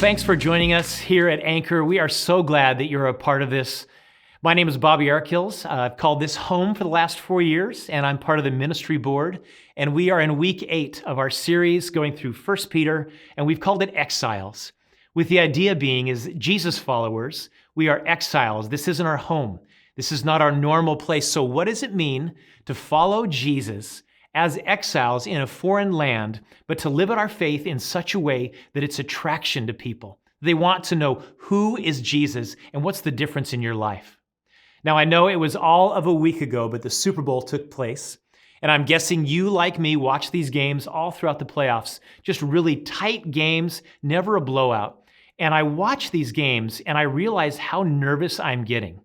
Thanks for joining us here at Anchor. We are so glad that you're a part of this. My name is Bobby Arkills. I've called this home for the last 4 years, and I'm part of the ministry board. And we are in week 8 of our series going through 1 Peter, and we've called it Exiles. With the idea being is Jesus followers, we are exiles. This isn't our home. This is not our normal place. So what does it mean to follow Jesus as exiles in a foreign land, but to live out our faith in such a way that it's attraction to people? They want to know, who is Jesus and what's the difference in your life? Now, I know it was all of a week ago, but the Super Bowl took place. And I'm guessing you, like me, watch these games all throughout the playoffs. Just really tight games, never a blowout. And I watch these games and I realize how nervous I'm getting.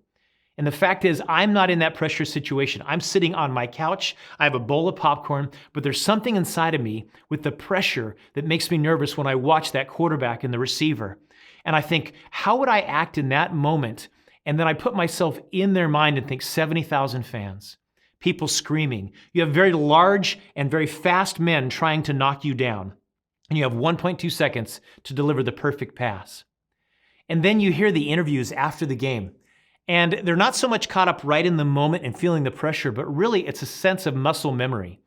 And the fact is, I'm not in that pressure situation. I'm sitting on my couch. I have a bowl of popcorn, but there's something inside of me with the pressure that makes me nervous when I watch that quarterback and the receiver. And I think, how would I act in that moment? And then I put myself in their mind and think 70,000 fans, people screaming. You have very large and very fast men trying to knock you down. And you have 1.2 seconds to deliver the perfect pass. And then you hear the interviews after the game. And they're not so much caught up right in the moment and feeling the pressure, but really it's a sense of muscle memory.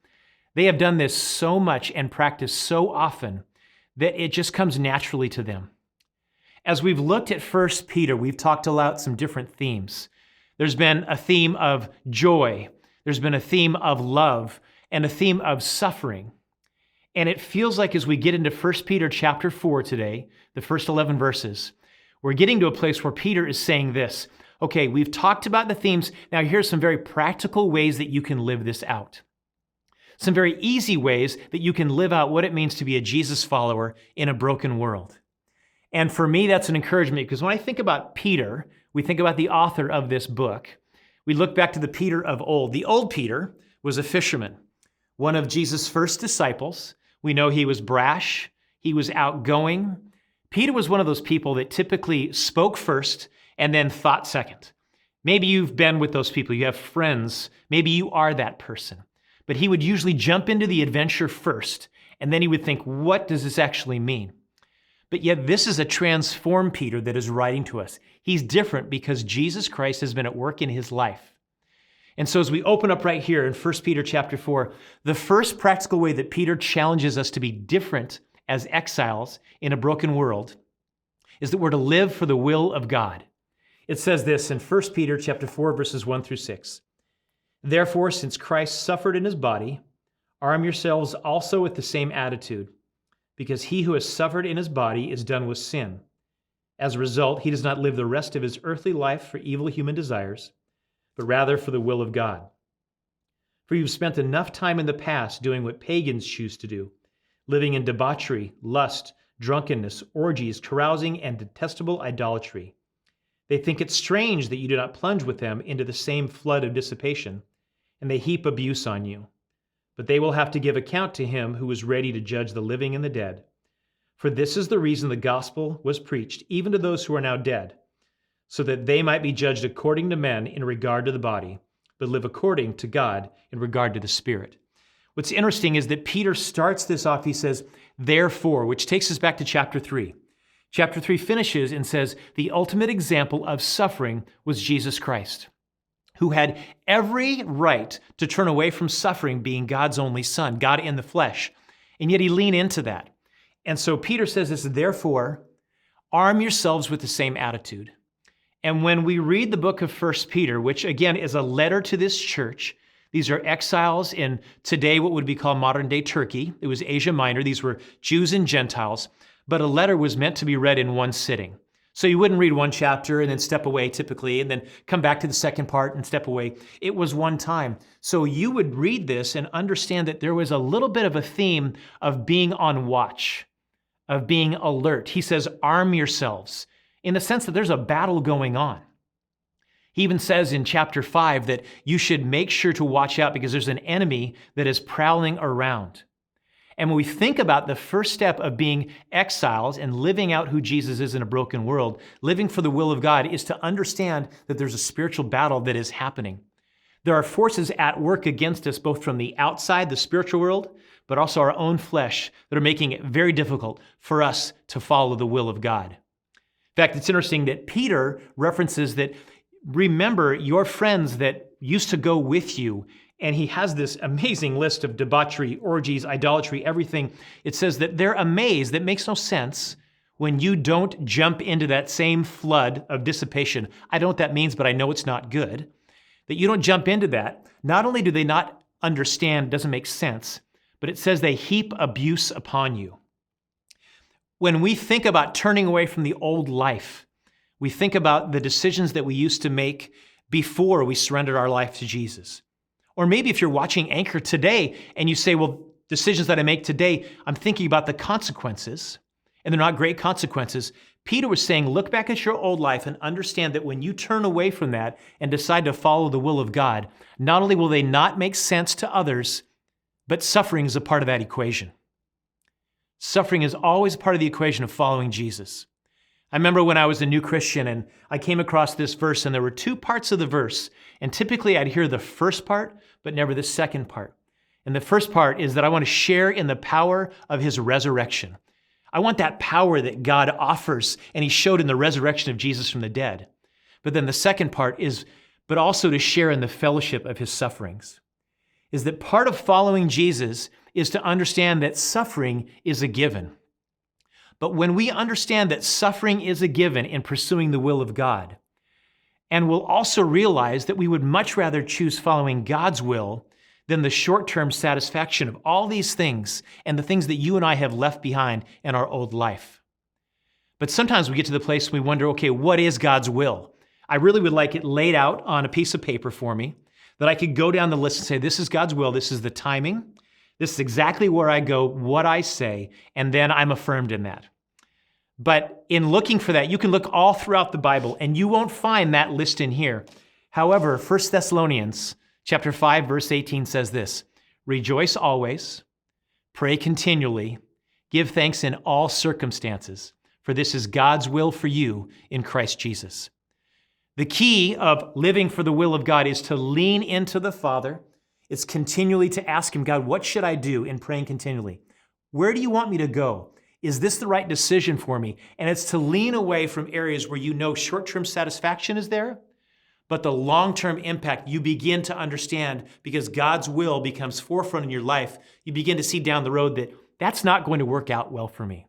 They have done this so much and practiced so often that it just comes naturally to them. As we've looked at 1 Peter, we've talked about some different themes. There's been a theme of joy. There's been a theme of love and a theme of suffering. And it feels like as we get into 1 Peter chapter 4 today, the first 11 verses, we're getting to a place where Peter is saying this. Okay, we've talked about the themes. Now here's some very practical ways that you can live this out. Some very easy ways that you can live out what it means to be a Jesus follower in a broken world. And for me, that's an encouragement because when I think about Peter, we think about the author of this book. We look back to the Peter of old. The old Peter was a fisherman, one of Jesus' first disciples. We know he was brash. He was outgoing. Peter was one of those people that typically spoke first and then thought second. Maybe you've been with those people. You have friends. Maybe you are that person. But he would usually jump into the adventure first, and then he would think, what does this actually mean? But yet this is a transformed Peter that is writing to us. He's different because Jesus Christ has been at work in his life. And so as we open up right here in 1 Peter chapter 4, the first practical way that Peter challenges us to be different as exiles in a broken world is that we're to live for the will of God. It says this in 1 Peter chapter 4, verses 1 through 6. Therefore, since Christ suffered in his body, arm yourselves also with the same attitude, because he who has suffered in his body is done with sin. As a result, he does not live the rest of his earthly life for evil human desires, but rather for the will of God. For you've spent enough time in the past doing what pagans choose to do, living in debauchery, lust, drunkenness, orgies, carousing, and detestable idolatry. They think it strange that you do not plunge with them into the same flood of dissipation, and they heap abuse on you. But they will have to give account to him who is ready to judge the living and the dead. For this is the reason the gospel was preached, even to those who are now dead, so that they might be judged according to men in regard to the body, but live according to God in regard to the Spirit. What's interesting is that Peter starts this off, he says, therefore, which takes us back to chapter 3. Chapter 3 finishes and says, the ultimate example of suffering was Jesus Christ, who had every right to turn away from suffering, being God's only Son, God in the flesh. And yet he leaned into that. And so Peter says this, therefore, arm yourselves with the same attitude. And when we read the book of 1 Peter, which again is a letter to this church, these are exiles in today what would be called modern day Turkey. It was Asia Minor. These were Jews and Gentiles. But a letter was meant to be read in one sitting. So you wouldn't read one chapter and then step away typically, and then come back to the second part and step away. It was one time. So you would read this and understand that there was a little bit of a theme of being on watch, of being alert. He says, arm yourselves, in the sense that there's a battle going on. He even says in chapter 5 that you should make sure to watch out because there's an enemy that is prowling around. And when we think about the first step of being exiles and living out who Jesus is in a broken world, living for the will of God is to understand that there's a spiritual battle that is happening. There are forces at work against us, both from the outside, the spiritual world, but also our own flesh that are making it very difficult for us to follow the will of God. In fact, it's interesting that Peter references that, remember your friends that used to go with you, and he has this amazing list of debauchery, orgies, idolatry, everything. It says that they're amazed, that makes no sense, when you don't jump into that same flood of dissipation. I don't know what that means, but I know it's not good. That you don't jump into that. Not only do they not understand, doesn't make sense, but it says they heap abuse upon you. When we think about turning away from the old life, we think about the decisions that we used to make before we surrendered our life to Jesus. Or maybe if you're watching Anchor today and you say, well, decisions that I make today, I'm thinking about the consequences, and they're not great consequences. Peter was saying, look back at your old life and understand that when you turn away from that and decide to follow the will of God, not only will they not make sense to others, but suffering is a part of that equation. Suffering is always part of the equation of following Jesus. I remember when I was a new Christian and I came across this verse, and there were two parts of the verse, and typically I'd hear the first part, but never the second part. And the first part is that I want to share in the power of his resurrection. I want that power that God offers, and he showed in the resurrection of Jesus from the dead. But then the second part is, but also to share in the fellowship of his sufferings. Is that part of following Jesus is to understand that suffering is a given. But when we understand that suffering is a given in pursuing the will of God, and we'll also realize that we would much rather choose following God's will than the short-term satisfaction of all these things and the things that you and I have left behind in our old life. But sometimes we get to the place we wonder, okay, what is God's will? I really would like it laid out on a piece of paper for me, that I could go down the list and say, this is God's will, this is the timing, this is exactly where I go, what I say, and then I'm affirmed in that. But in looking for that, you can look all throughout the Bible, and you won't find that list in here. However, 1 Thessalonians chapter 5, verse 18 says this, rejoice always, pray continually, give thanks in all circumstances, for this is God's will for you in Christ Jesus. The key of living for the will of God is to lean into the Father. It's continually to ask him, God, what should I do in praying continually? Where do you want me to go? Is this the right decision for me? And it's to lean away from areas where you know short-term satisfaction is there, but the long-term impact you begin to understand because God's will becomes forefront in your life. You begin to see down the road that that's not going to work out well for me.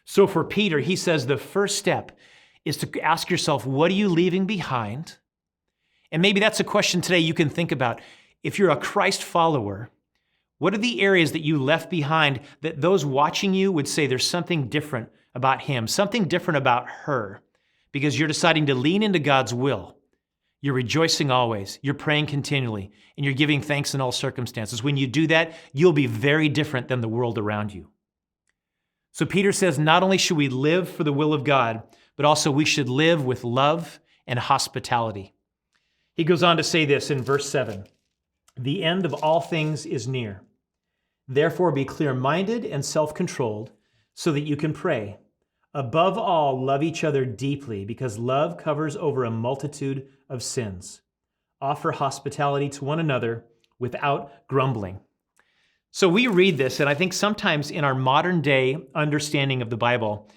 So for Peter, he says the first step is to ask yourself, what are you leaving behind? And maybe that's a question today you can think about. If you're a Christ follower, what are the areas that you left behind that those watching you would say there's something different about him, something different about her, because you're deciding to lean into God's will. You're rejoicing always, you're praying continually, and you're giving thanks in all circumstances. When you do that, you'll be very different than the world around you. So Peter says not only should we live for the will of God, but also we should live with love and hospitality. He goes on to say this in verse 7, the end of all things is near. Therefore be clear-minded and self-controlled so that you can pray. Above all, love each other deeply because love covers over a multitude of sins. Offer hospitality to one another without grumbling. So we read this, and I think sometimes in our modern day understanding of the Bible,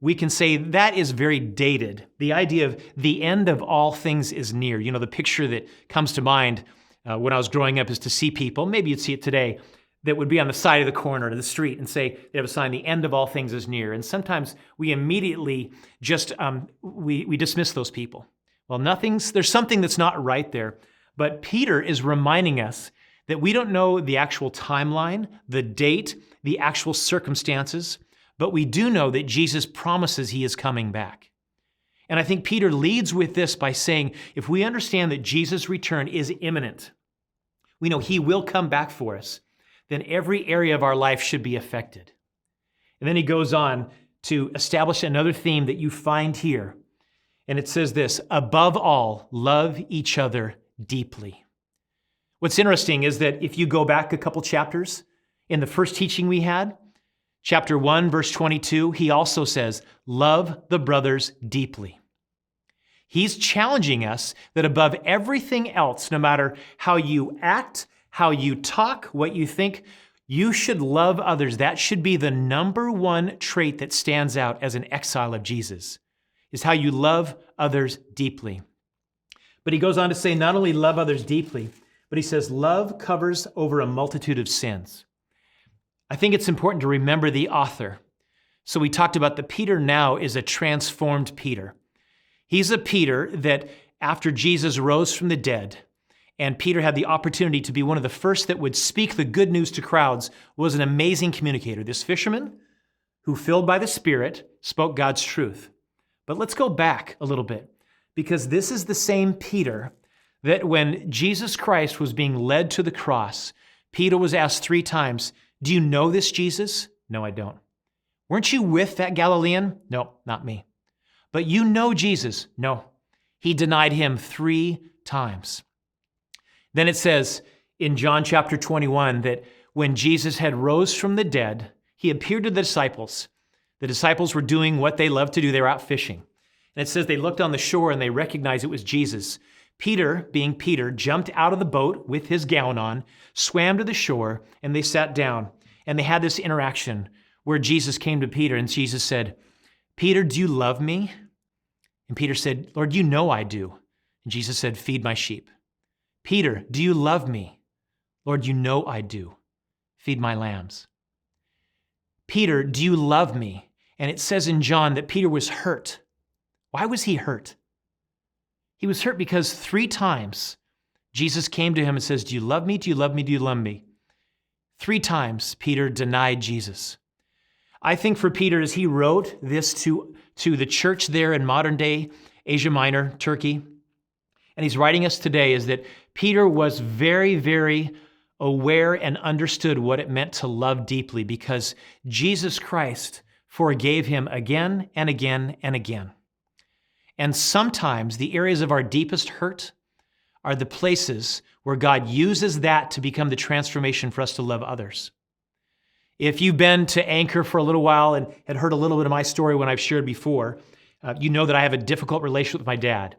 we can say that is very dated. The idea of the end of all things is near. You know, the picture that comes to mind when I was growing up is to see people, maybe you'd see it today, that would be on the side of the corner of the street and say, they have a sign, the end of all things is near. And sometimes we immediately just, we dismiss those people. Well, there's something that's not right there. But Peter is reminding us that we don't know the actual timeline, the date, the actual circumstances, but we do know that Jesus promises he is coming back. And I think Peter leads with this by saying, if we understand that Jesus' return is imminent, we know he will come back for us, then every area of our life should be affected. And then he goes on to establish another theme that you find here. And it says this, above all, love each other deeply. What's interesting is that if you go back a couple chapters, in the first teaching we had, chapter 1, verse 22, he also says, love the brothers deeply. He's challenging us that above everything else, no matter how you act, how you talk, what you think, You should love others. That should be the number one trait that stands out as an exile of Jesus, is how you love others deeply. But he goes on to say, not only love others deeply, but he says, love covers over a multitude of sins. I think it's important to remember the author. So we talked about that Peter now is a transformed Peter. He's a Peter that after Jesus rose from the dead, and Peter had the opportunity to be one of the first that would speak the good news to crowds, was an amazing communicator. This fisherman who, filled by the Spirit, spoke God's truth. But let's go back a little bit, because this is the same Peter that when Jesus Christ was being led to the cross, Peter was asked 3 times, do you know this Jesus? No, I don't. Weren't you with that Galilean? No, not me. But you know Jesus? No. He denied him 3 times. Then it says in John chapter 21 that when Jesus had rose from the dead, he appeared to the disciples. The disciples were doing what they loved to do. They were out fishing. And it says they looked on the shore and they recognized it was Jesus. Peter, being Peter, jumped out of the boat with his gown on, swam to the shore, and they sat down. And they had this interaction where Jesus came to Peter and Jesus said, Peter, do you love me? And Peter said, Lord, you know I do. And Jesus said, feed my sheep. Peter, do you love me? Lord, you know I do. Feed my lambs. Peter, do you love me? And it says in John that Peter was hurt. Why was he hurt? He was hurt because 3 times Jesus came to him and says, do you love me? Do you love me? Do you love me? 3 times Peter denied Jesus. I think for Peter, as he wrote this to the church there in modern day Asia Minor, Turkey, and he's writing us today, is that Peter was very, very aware and understood what it meant to love deeply because Jesus Christ forgave him again and again and again. And sometimes the areas of our deepest hurt are the places where God uses that to become the transformation for us to love others. If you've been to Anchor for a little while and had heard a little bit of my story when I've shared before, you know that I have a difficult relationship with my dad.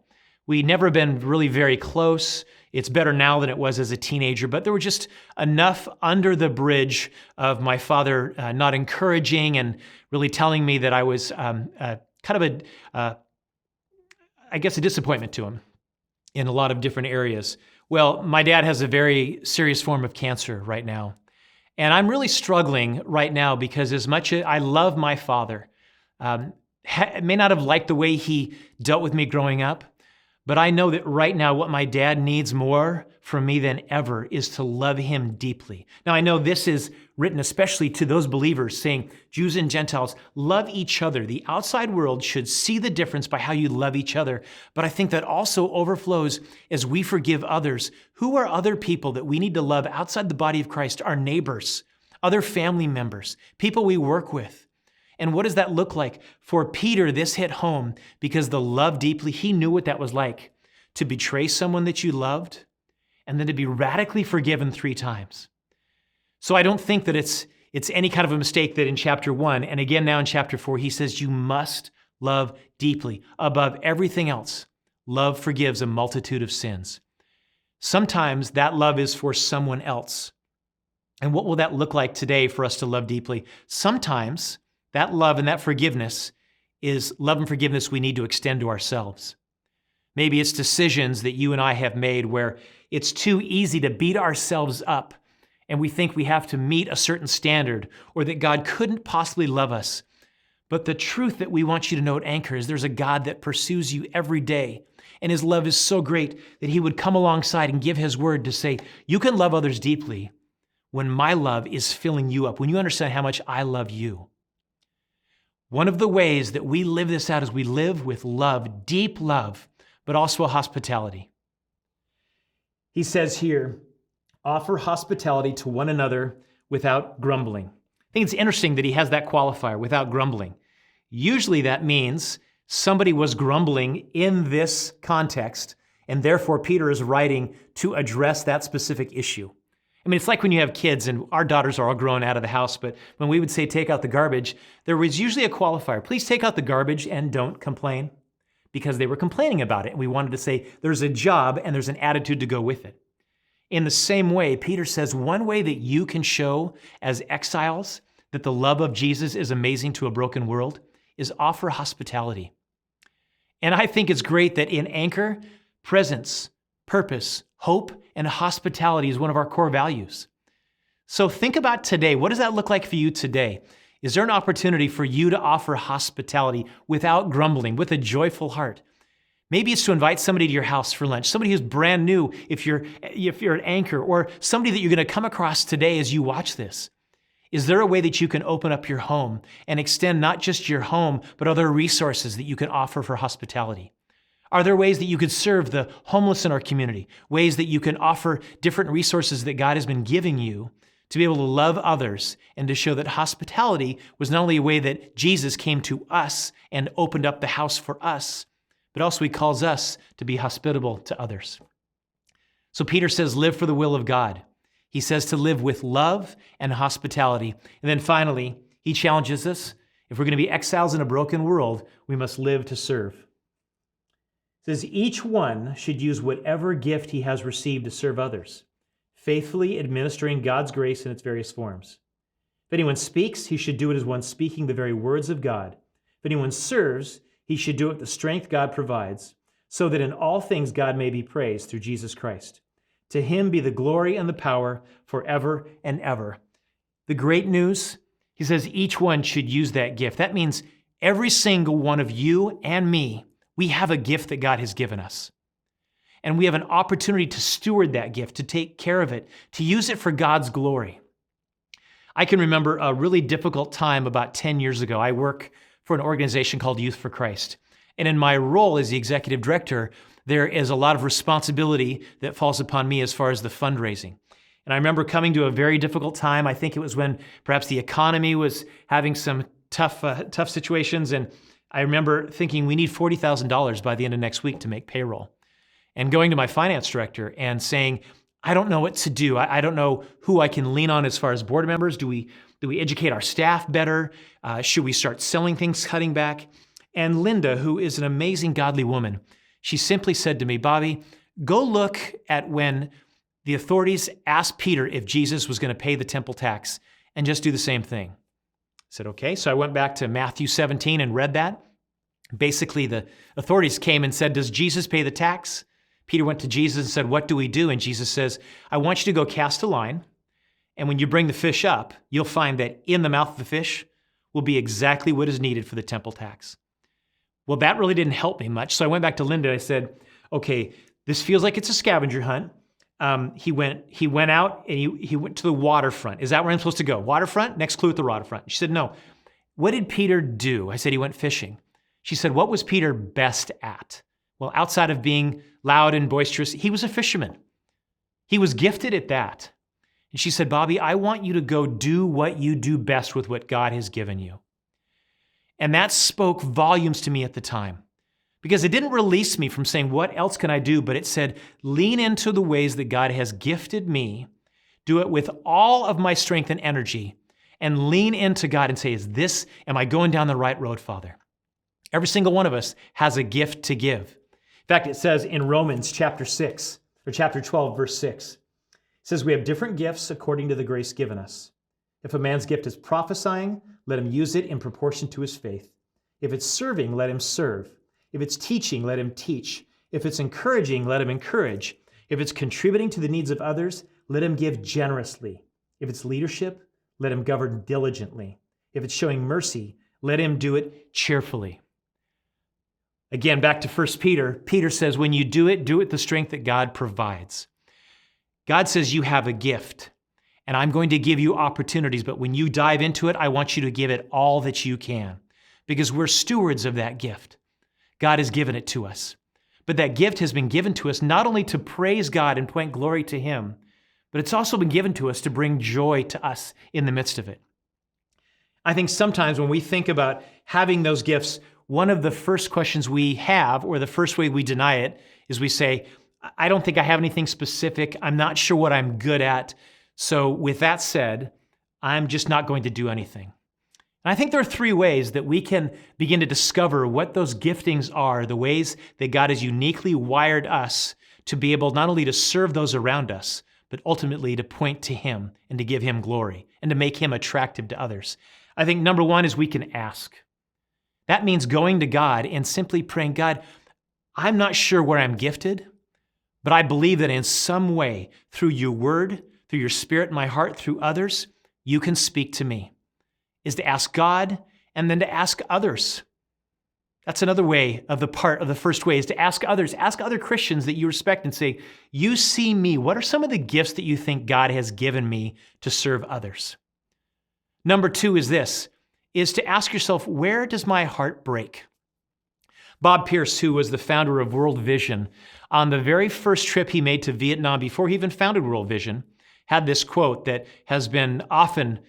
We never been really very close. It's better now than it was as a teenager, but there were just enough under the bridge of my father not encouraging and really telling me that I was kind of I guess a disappointment to him in a lot of different areas. Well, my dad has a very serious form of cancer right now. And I'm really struggling right now because as much as I love my father, may not have liked the way he dealt with me growing up, but I know that right now what my dad needs more from me than ever is to love him deeply. Now, I know this is written especially to those believers saying, Jews and Gentiles, love each other. The outside world should see the difference by how you love each other. But I think that also overflows as we forgive others. Who are other people that we need to love outside the body of Christ? Our neighbors, other family members, people we work with. And what does that look like? For Peter, this hit home because the love deeply, he knew what that was like to betray someone that you loved and then to be radically forgiven 3 times. So I don't think that it's any kind of a mistake that in chapter 1 and again now in chapter 4, he says you must love deeply. Above everything else, love forgives a multitude of sins. Sometimes that love is for someone else. And what will that look like today for us to love deeply? Sometimes that love and that forgiveness is love and forgiveness we need to extend to ourselves. Maybe it's decisions that you and I have made where it's too easy to beat ourselves up and we think we have to meet a certain standard or that God couldn't possibly love us. But the truth that we want you to know at Anchor is there's a God that pursues you every day. And his love is so great that he would come alongside and give his word to say, you can love others deeply when my love is filling you up, when you understand how much I love you. One of the ways that we live this out is we live with love, deep love, but also a hospitality. He says here, offer hospitality to one another without grumbling. I think it's interesting that he has that qualifier, without grumbling. Usually that means somebody was grumbling in this context, and therefore Peter is writing to address that specific issue. I mean, it's like when you have kids, and our daughters are all grown out of the house, but when we would say take out the garbage, there was usually a qualifier. Please take out the garbage and don't complain, because they were complaining about it. And we wanted to say there's a job and there's an attitude to go with it. In the same way, Peter says one way that you can show as exiles that the love of Jesus is amazing to a broken world is offer hospitality. And I think it's great that in Anchor, presence, purpose, hope, and hospitality is one of our core values. So think about today. What does that look like for you today? Is there an opportunity for you to offer hospitality without grumbling, with a joyful heart? Maybe it's to invite somebody to your house for lunch, somebody who's brand new if you're at Anchor, or somebody that you're going to come across today as you watch this. Is there a way that you can open up your home and extend not just your home, but other resources that you can offer for hospitality? Are there ways that you could serve the homeless in our community? Ways that you can offer different resources that God has been giving you to be able to love others and to show that hospitality was not only a way that Jesus came to us and opened up the house for us, but also he calls us to be hospitable to others. So Peter says, live for the will of God. He says to live with love and hospitality. And then finally, he challenges us, if we're going to be exiles in a broken world, we must live to serve. It says, each one should use whatever gift he has received to serve others, faithfully administering God's grace in its various forms. If anyone speaks, he should do it as one speaking the very words of God. If anyone serves, he should do it with the strength God provides, so that in all things God may be praised through Jesus Christ. To him be the glory and the power forever and ever. The great news, he says each one should use that gift. That means every single one of you and me, we have a gift that God has given us. And we have an opportunity to steward that gift, to take care of it, to use it for God's glory. I can remember a really difficult time about 10 years ago. I work for an organization called Youth for Christ. And in my role as the executive director, there is a lot of responsibility that falls upon me as far as the fundraising. And I remember coming to a very difficult time. I think it was when perhaps the economy was having some tough situations. And I remember thinking we need $40,000 by the end of next week to make payroll. And going to my finance director and saying, I don't know what to do. I don't know who I can lean on as far as board members. Do we educate our staff better? Should we start selling things, cutting back? And Linda, who is an amazing godly woman, she simply said to me, Bobby, go look at when the authorities asked Peter if Jesus was going to pay the temple tax and just do the same thing. I said, okay. So I went back to Matthew 17 and read that. Basically, the authorities came and said, does Jesus pay the tax? Peter went to Jesus and said, what do we do? And Jesus says, I want you to go cast a line. And when you bring the fish up, you'll find that in the mouth of the fish will be exactly what is needed for the temple tax. Well, that really didn't help me much. So I went back to Linda and I said, okay, this feels like it's a scavenger hunt. He went out and he went to the waterfront. Is that where I'm supposed to go? Waterfront? Next clue at the waterfront. She said, no. What did Peter do? I said, he went fishing. She said, what was Peter best at? Well, outside of being loud and boisterous, he was a fisherman. He was gifted at that. And she said, Bobby, I want you to go do what you do best with what God has given you. And that spoke volumes to me at the time, because it didn't release me from saying, what else can I do? But it said, lean into the ways that God has gifted me, do it with all of my strength and energy, and lean into God and say, am I going down the right road, Father? Every single one of us has a gift to give. In fact, it says in Romans chapter 12, verse 6, it says, we have different gifts according to the grace given us. If a man's gift is prophesying, let him use it in proportion to his faith. If it's serving, let him serve. If it's teaching, let him teach. If it's encouraging, let him encourage. If it's contributing to the needs of others, let him give generously. If it's leadership, let him govern diligently. If it's showing mercy, let him do it cheerfully. Again, back to 1 Peter. Peter says, when you do it the strength that God provides. God says you have a gift, and I'm going to give you opportunities, but when you dive into it, I want you to give it all that you can, because we're stewards of that gift. God has given it to us. But that gift has been given to us not only to praise God and point glory to Him, but it's also been given to us to bring joy to us in the midst of it. I think sometimes when we think about having those gifts, one of the first questions we have, or the first way we deny it, is we say, I don't think I have anything specific. I'm not sure what I'm good at. So with that said, I'm just not going to do anything. And I think there are three ways that we can begin to discover what those giftings are, the ways that God has uniquely wired us to be able not only to serve those around us, but ultimately to point to him and to give him glory and to make him attractive to others. I think number one is we can ask. That means going to God and simply praying, God, I'm not sure where I'm gifted, but I believe that in some way, through your word, through your spirit in my heart, through others, you can speak to me. Is to ask God and then to ask others. That's another way of the first way is to ask others. Ask other Christians that you respect and say, you see me. What are some of the gifts that you think God has given me to serve others? Number two is to ask yourself, where does my heart break? Bob Pierce, who was the founder of World Vision, on the very first trip he made to Vietnam before he even founded World Vision, had this quote that has been often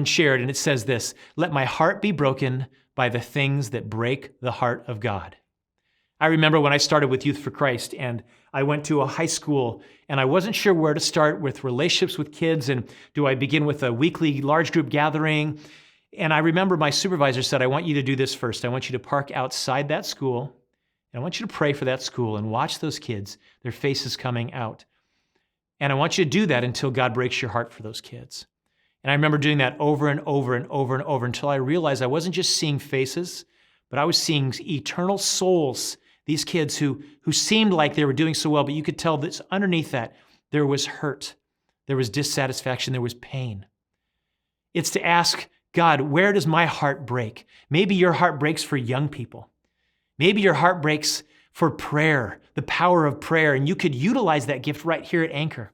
shared, and it says this, "Let my heart be broken by the things that break the heart of God." I remember when I started with Youth for Christ, and I went to a high school, and I wasn't sure where to start with relationships with kids, and do I begin with a weekly large group gathering? And I remember my supervisor said, I want you to do this first. I want you to park outside that school, and I want you to pray for that school and watch those kids, their faces coming out. And I want you to do that until God breaks your heart for those kids. And I remember doing that over and over and over and over until I realized I wasn't just seeing faces, but I was seeing eternal souls, these kids who seemed like they were doing so well, but you could tell that underneath that, there was hurt, there was dissatisfaction, there was pain. It's to ask God, where does my heart break? Maybe your heart breaks for young people. Maybe your heart breaks for prayer, the power of prayer, and you could utilize that gift right here at Anchor.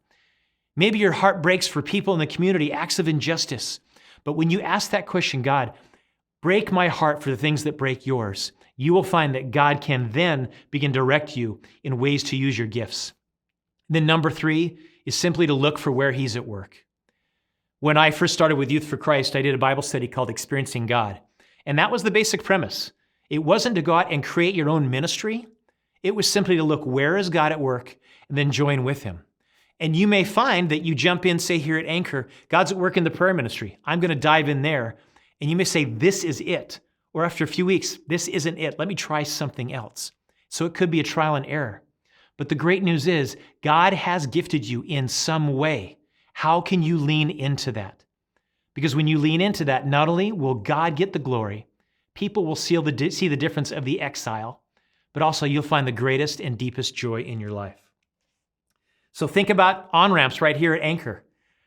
Maybe your heart breaks for people in the community, acts of injustice. But when you ask that question, God, break my heart for the things that break yours, you will find that God can then begin to direct you in ways to use your gifts. Then number three is simply to look for where he's at work. When I first started with Youth for Christ, I did a Bible study called Experiencing God. And that was the basic premise. It wasn't to go out and create your own ministry. It was simply to look, where is God at work, and then join with him. And you may find that you jump in, say here at Anchor, God's at work in the prayer ministry. I'm going to dive in there. And you may say, this is it. Or after a few weeks, this isn't it. Let me try something else. So it could be a trial and error. But the great news is God has gifted you in some way. How can you lean into that? Because when you lean into that, not only will God get the glory, people will see the difference of the exile, but also you'll find the greatest and deepest joy in your life. So think about on-ramps right here at Anchor.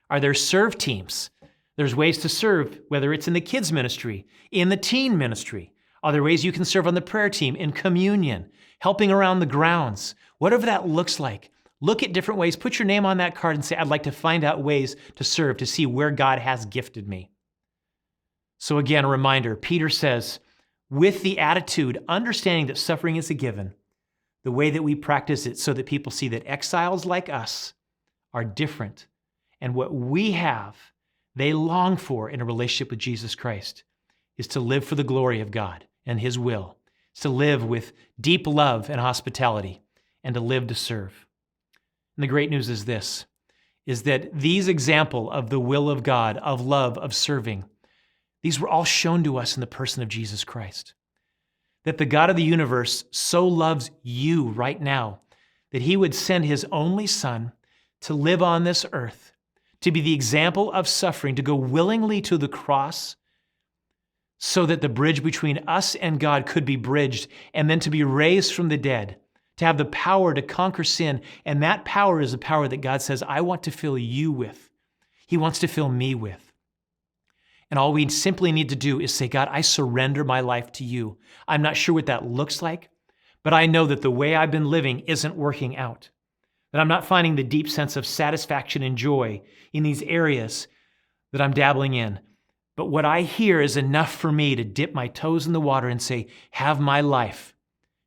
Are there serve teams? There's ways to serve, whether it's in the kids ministry, in the teen ministry. Are there ways you can serve on the prayer team, in communion, helping around the grounds? Whatever that looks like, look at different ways. Put your name on that card and say, I'd like to find out ways to serve, to see where God has gifted me. So again, a reminder, Peter says, with the attitude, understanding that suffering is a given, the way that we practice it so that people see that exiles like us are different. And what we have, they long for in a relationship with Jesus Christ is to live for the glory of God and his will. It's to live with deep love and hospitality and to live to serve. And the great news is this, is that these examples of the will of God, of love, of serving, these were all shown to us in the person of Jesus Christ. That the God of the universe so loves you right now that he would send his only son to live on this earth, to be the example of suffering, to go willingly to the cross so that the bridge between us and God could be bridged, and then to be raised from the dead, to have the power to conquer sin. And that power is the power that God says, I want to fill you with. He wants to fill me with. And all we simply need to do is say, God, I surrender my life to you. I'm not sure what that looks like, but I know that the way I've been living isn't working out, that I'm not finding the deep sense of satisfaction and joy in these areas that I'm dabbling in. But what I hear is enough for me to dip my toes in the water and say, have my life.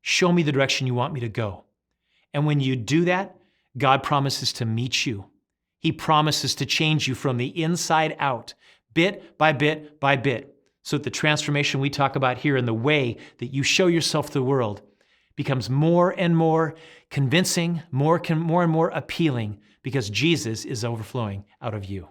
Show me the direction you want me to go. And when you do that, God promises to meet you. He promises to change you from the inside out, bit by bit by bit, so that the transformation we talk about here and the way that you show yourself to the world becomes more and more convincing, more and more appealing, because Jesus is overflowing out of you.